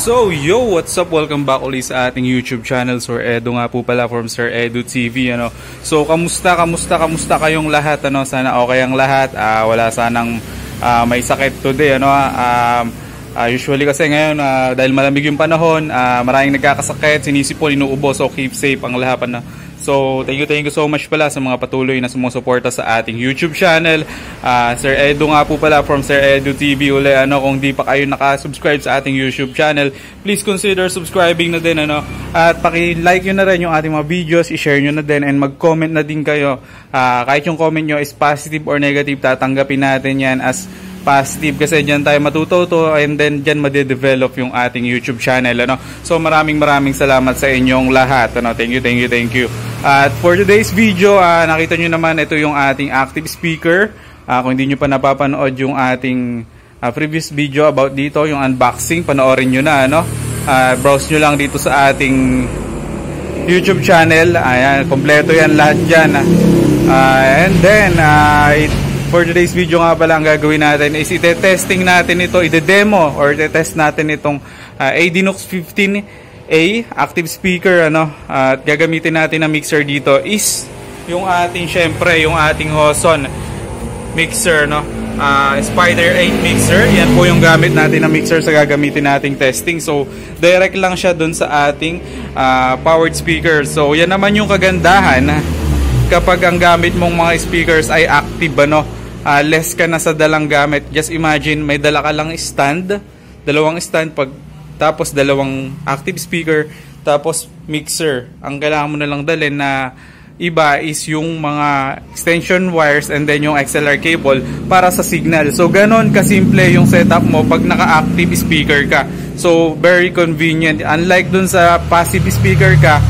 So, yo, what's up? Welcome back ulit sa ating YouTube channel, Sir Edu nga po pala from Sir Edu TV, ano. So, kamusta kayong lahat, ano? Sana okay ang lahat. Wala sanang may sakit today, ano. Usually kasi ngayon, dahil malamig yung panahon, maraming nagkakasakit, sinisipol, inuubo, so keep safe ang lahat, ano. So, thank you so much pala sa mga patuloy na sumusuporta sa ating YouTube channel. Sir Edu nga po pala from Sir Edu TV uli, ano, kung di pa kayo nakasubscribe sa ating YouTube channel, please consider subscribing na din, ano. At paki-like nyo na rin yung ating mga videos, i-share nyo na din, and mag-comment na din kayo. Kahit yung comment nyo is positive or negative, tatanggapin natin yan as positive kasi dyan tayo matututo, and then dyan madedevelop yung ating YouTube channel, ano. So maraming salamat sa inyong lahat, ano. Thank you. At for today's video, nakita nyo naman, ito yung ating active speaker. Kung hindi nyo pa napapanood yung ating previous video about dito, yung unboxing, panoorin nyo na, ano. Browse nyo lang dito sa ating YouTube channel. Ayan, kompleto yan lahat dyan. And then for today's video nga pala, ang gagawin natin is ite-testing natin ito, ide-demo or ite-test natin itong ADINOX 15A active speaker, ano. At gagamitin natin na mixer dito is yung ating, syempre, yung ating Hoson mixer, no. Spider 8 mixer. Yan po yung gamit natin na mixer sa gagamitin nating testing. So direct lang siya dun sa ating powered speaker. So yan naman yung kagandahan kapag ang gamit mong mga speakers ay active, ano. Less ka na sa dalang gamit. Just imagine, may dala ka lang stand, dalawang stand, tapos dalawang active speaker, tapos mixer. Ang kailangan mo na lang dalhin na iba is yung mga extension wires and then yung XLR cable para sa signal. So ganon kasimple yung setup mo pag naka-active speaker ka. So very convenient. Unlike dun sa passive speaker ka,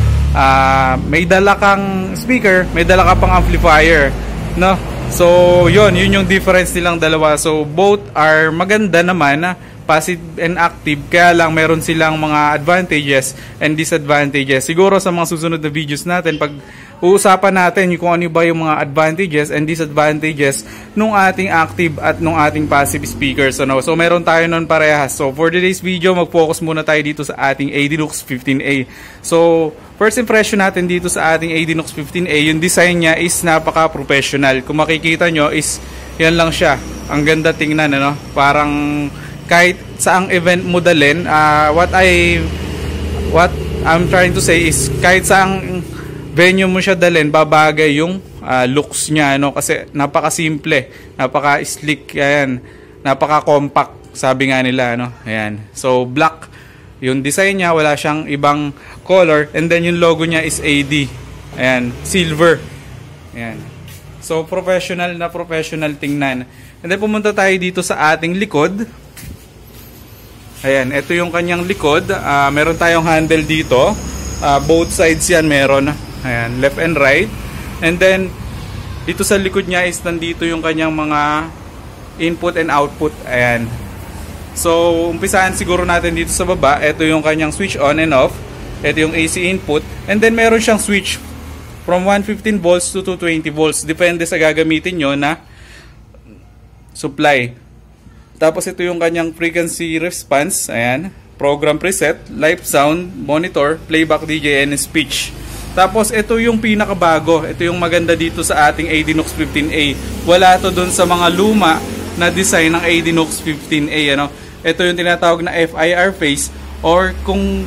may dala kang speaker, may dala ka pang amplifier, no? So yun yung difference nilang dalawa. So both are maganda naman, passive and active, kaya lang meron silang mga advantages and disadvantages. Siguro sa mga susunod na videos natin, pag uusapan natin kung ano ba yung mga advantages and disadvantages nung ating active at nung ating passive speakers, ano. So meron tayo nun parehas. So for today's video, mag-focus muna tayo dito sa ating ADINOX 15A. So first impression natin dito sa ating ADINOX 15A, yung design niya is napaka-professional. Kung makikita nyo is yan lang siya. Ang ganda tingnan, ano. Parang kahit saang event mo dalhin, what I'm trying to say is kahit saang venue mo siya dalhin, babagay yung looks niya, ano, kasi napaka-simple, napaka-slick, ayan, napaka-compact, sabi nga nila, ano. Ayan. So black yung design niya, wala siyang ibang color, and then yung logo niya is AD. Ayan, silver. Ayan. So professional tingnan. And then pumunta tayo dito sa ating likod. Ayan, ito yung kanyang likod. Meron tayong handle dito. Both sides yan meron. Ayan, left and right. And then dito sa likod niya is nandito yung kanyang mga input and output. Ayan. So umpisahan siguro natin dito sa baba. Ito yung kanyang switch on and off. Ito yung AC input. And then meron siyang switch from 115 volts to 220 volts. Depende sa gagamitin nyo na supply. Tapos ito yung kanyang frequency response. Ayan. Program preset, live sound, monitor, playback DJ, and speech. Tapos ito yung pinakabago. Ito yung maganda dito sa ating ADINOX 15A. Wala to dun sa mga luma na design ng ADINOX 15A, ano. Ito yung tinatawag na FIR phase, or kung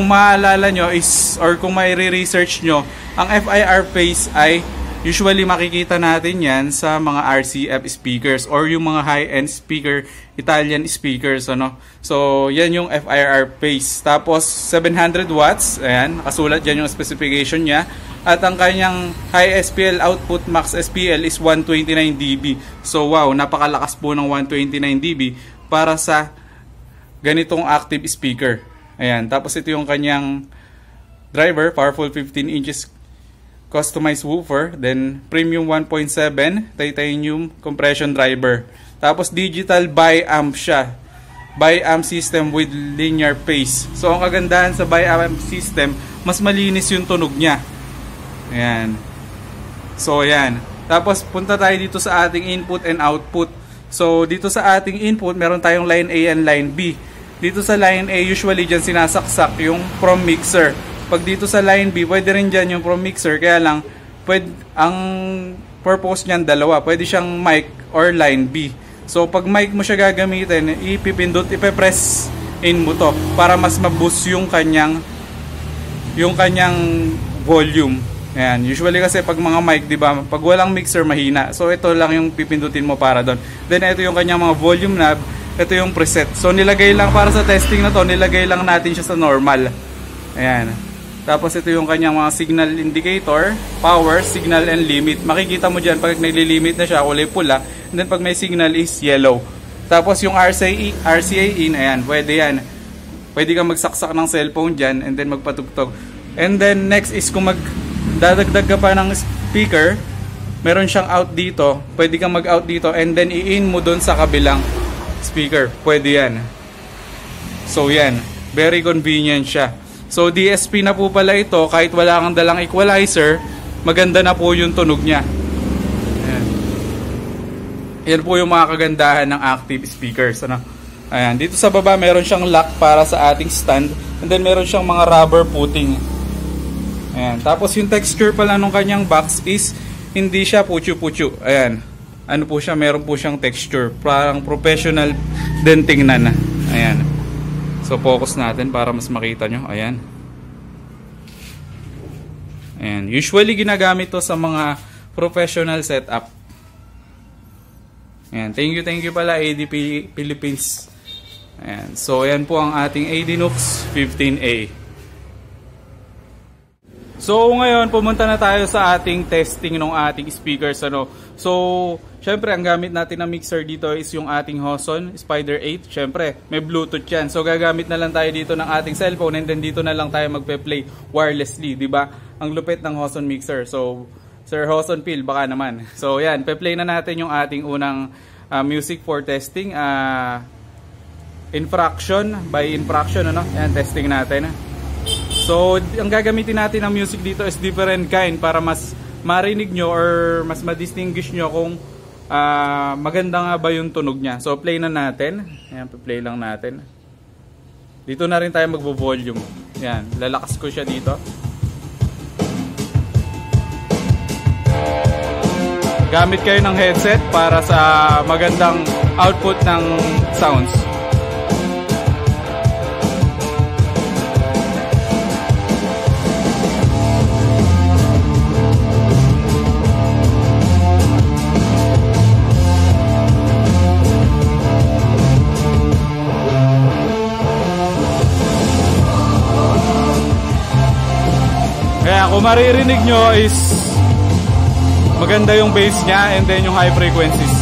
maalala nyo is, or kung mai-research nyo, ang FIR phase ay usually makikita natin yan sa mga RCF speakers or yung mga high-end speaker, Italian speakers, ano. So yan yung FIR phase. Tapos 700 watts, ayan, nakasulat dyan yung specification niya. At ang kanyang high SPL output, max SPL, is 129 dB. So wow, napakalakas po ng 129 dB para sa ganitong active speaker. Ayan, tapos ito yung kanyang driver, powerful 15 inches customized woofer, then premium 1.7 titanium compression driver. Tapos digital bi-amp siya. Bi-amp system with linear phase. So ang kagandahan sa bi-amp system, mas malinis yung tunog niya. Ayan. So ayan. Tapos punta tayo dito sa ating input and output. So dito sa ating input, meron tayong line A and line B. Dito sa line A, usually dyan sinasaksak yung from mixer. Pag dito sa line B, pwede rin dyan yung from mixer. Kaya lang, ang purpose niyan dalawa. Pwede siyang mic or line B. So pag mic mo siya gagamitin, ipe-press in mo to para mas ma-boost yung kanyang volume. Ayan, usually kasi pag mga mic, 'di ba, pag walang mixer mahina. So ito lang yung pipindutin mo para doon. Then ito yung kanyang mga volume knob, ito yung preset. So nilagay lang para sa testing na to, nilagay lang natin siya sa normal. Ayan. Tapos ito yung kanyang mga signal indicator, power, signal and limit. Makikita mo diyan pag nagli-limit na siya, kulay pula. And then pag may signal is yellow. Tapos yung RCA in, ayan, pwede yan. Pwede kang magsaksak ng cellphone dyan and then magpatugtog. And then next is kung magdadagdag ka pa ng speaker, meron siyang out dito. Pwede kang mag-out dito and then i-in mo dun sa kabilang speaker. Pwede yan. So yan, very convenient siya. So DSP na po pala ito, kahit wala kang dalang equalizer, maganda na po yung tunog niya. Yan po yung mga kagandahan ng active speakers. Ano? Ayan. Dito sa baba meron siyang lock para sa ating stand. And then meron siyang mga rubber footing. Ayan. Tapos yung texture pala nung kanyang box is hindi siya putyo-putyo. Ayan. Ano po siya? Meron po siyang texture. Parang professional din tingnan. Ayan. So focus natin para mas makita nyo. Ayan. Ayan. Usually ginagamit to sa mga professional setup. Ayan, thank you pala AD Philippines. Ayan, so ayan po ang ating ADNUX 15A. So ngayon pumunta na tayo sa ating testing ng ating speakers. Ano? So syempre ang gamit natin na mixer dito is yung ating Hoson Spider 8. Syempre may Bluetooth yan. So gagamit na lang tayo dito ng ating cellphone and then dito na lang tayo magpe-play wirelessly, di ba? Ang lupit ng Hoson mixer. So Sir Hoson Phil, baka naman. So yan, pe-play na natin yung ating unang music for testing. Infraction, by infraction, ano? Yan, testing natin. So, ang gagamitin natin ng music dito is different kind para mas marinig nyo or mas ma-distinguish nyo kung maganda nga ba yung tunog niya. So, play na natin. Yan, pe-play lang natin. Dito na rin tayo magvo-volume. Yan, lalakas ko siya dito. Gamit kayo ng headset para sa magandang output ng sounds. Kaya kung maririnig nyo is maganda yung bass niya and then yung high frequencies.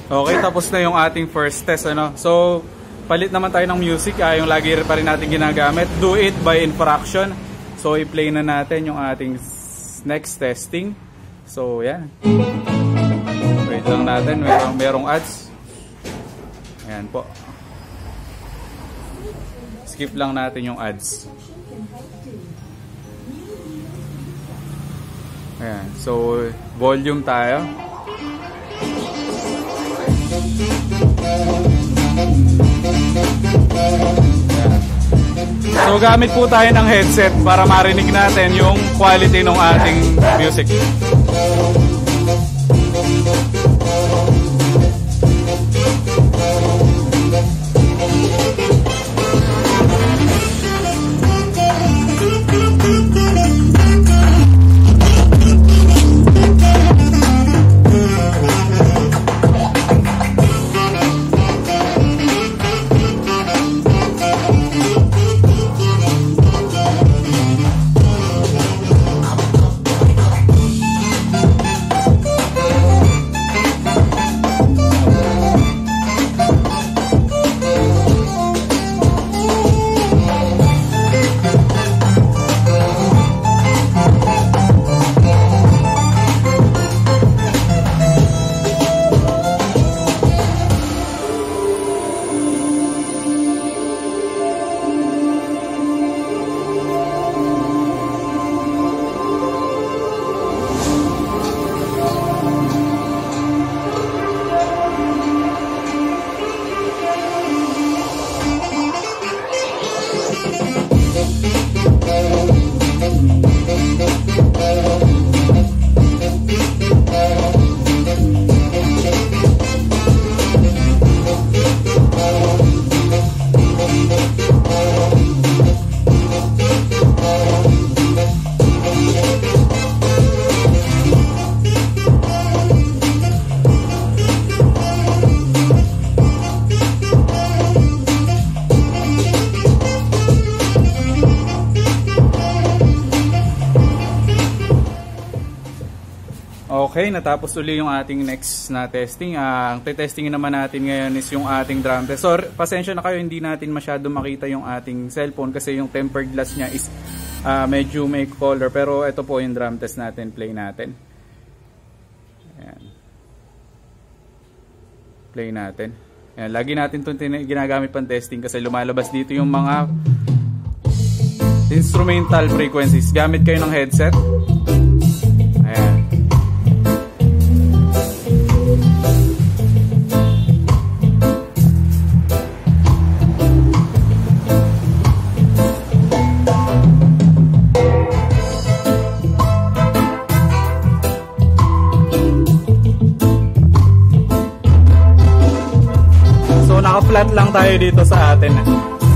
Okay, tapos na yung ating first test, ano. So, palit naman tayo ng music, yung lagi pa rin natin ginagamit. Do It by Infraction. So, i-play na natin yung ating next testing. So, yan. Wait lang natin, merong ads. Ayan po. Skip lang natin yung ads. Ayan, so volume tayo. So gamit po tayo ng headset para marinig natin yung quality ng ating music. Okay, natapos uli yung ating next na testing. Ang testingin naman natin ngayon is yung ating drum test. So, pasensya na kayo, hindi natin masyado makita yung ating cellphone kasi yung tempered glass niya is medyo may color. Pero ito po yung drum test natin, play natin. Ayan. Play natin. Ayan, lagi natin itong ginagamit pang testing kasi lumalabas dito yung mga instrumental frequencies. Gamit kayo ng headset. Ayan. Naka-flat lang tayo dito sa atin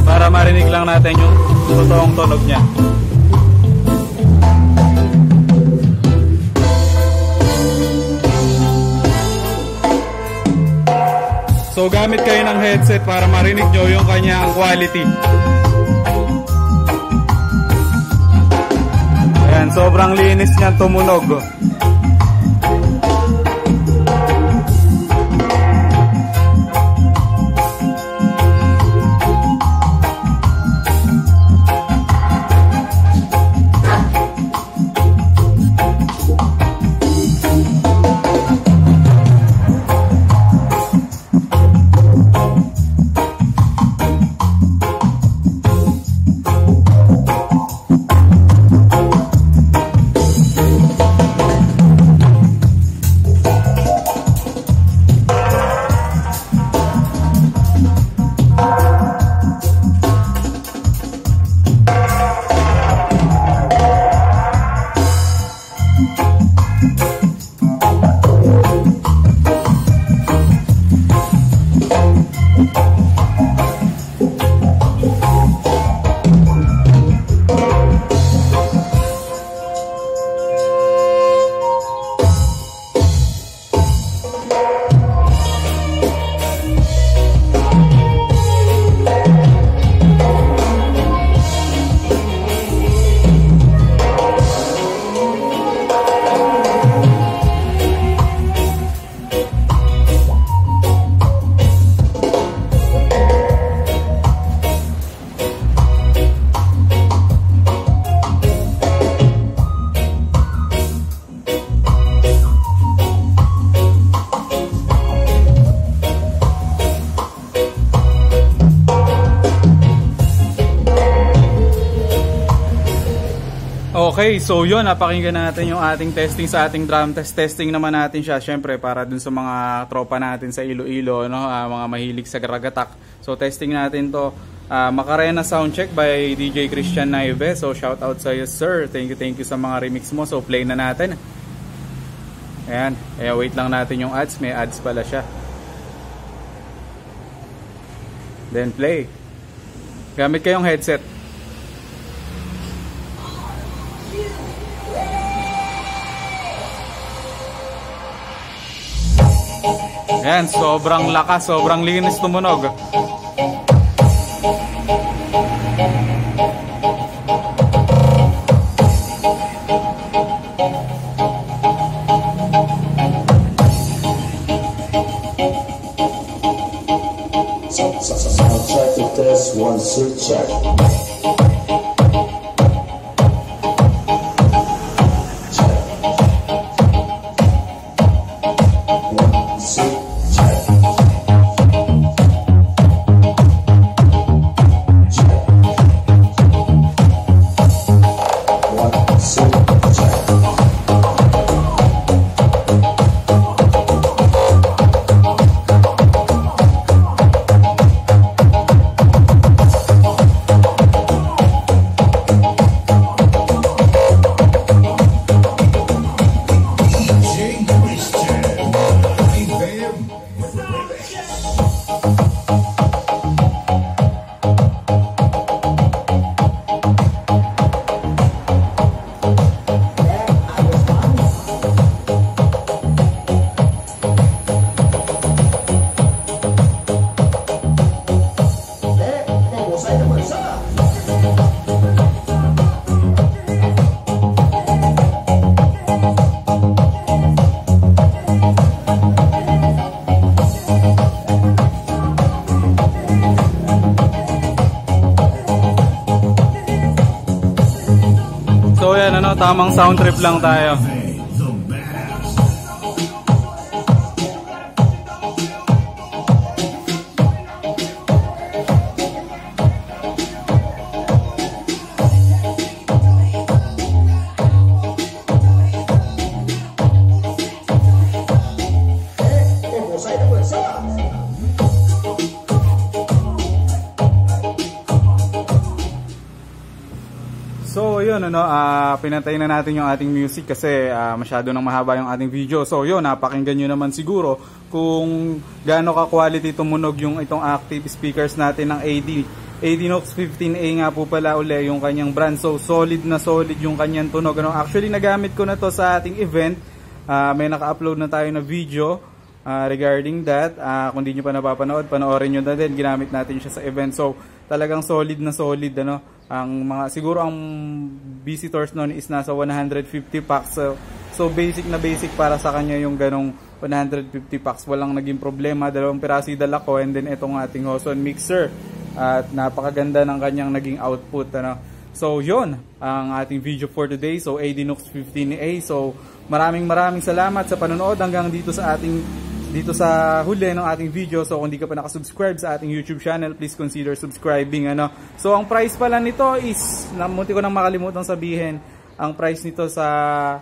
para marinig lang natin yung totoong tunog niya. So gamit kayo ng headset para marinig nyo yung kanyang quality. Ayan, sobrang linis niya tumunog. Okay, so yun, napakinggan natin yung ating testing sa ating drum test. Testing naman natin siya, syempre, para dun sa mga tropa natin sa Iloilo, no? Mga mahilig sa garagatak. So, testing natin to. Macarena Soundcheck by DJ Christian Naive. So, shout out sa iyo, sir. Thank you sa mga remix mo. So, play na natin. Ayan, wait lang natin yung ads. May ads pala siya. Then, play. Gamit kayong headset. Ayan, sobrang lakas, sobrang linis tumunog. Sound check the test, 1 2 check. yan, ano, tamang sound trip lang tayo. So yun, ano, pinatay na natin yung ating music kasi masyado nang mahaba yung ating video. So yun, napakinggan nyo naman siguro kung gaano ka quality tumunog yung itong active speakers natin ng ADNOX 15A nga po pala uli yung kanyang brand. So solid na solid yung kanyang tunog, ano. Actually nagamit ko na to sa ating event. May naka-upload na tayo na video regarding that. Kung di nyo pa napapanood, panoorin nyo na din, ginamit natin siya sa event. So talagang solid na solid, ano. Ang mga siguro ang visitors noon is nasa 150 packs. So basic na basic para sa kanya yung ganong 150 packs. Walang naging problema. 2 piraso dala ko, and then itong ating Hoson mixer. At napakaganda ng kanyang naging output, ano. So yun ang ating video for today. So ADNOX 15A. So maraming salamat sa panonood hanggang dito sa huli ng ating video. So kung di ka pa nakasubscribe sa ating YouTube channel, please consider subscribing, ano. So ang price pala nito is, munti ko nang makalimutan sabihin, ang price nito sa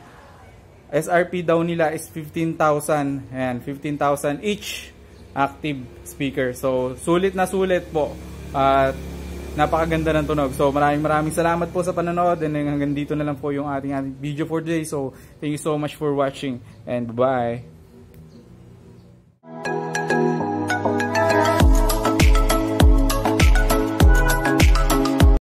SRP daw nila is 15,000. Ayan, 15,000 each active speaker. So sulit na sulit po. At napakaganda ng tunog. So maraming salamat po sa panonood, and hanggang dito na lang po yung ating video for today. So thank you so much for watching, and bye-bye.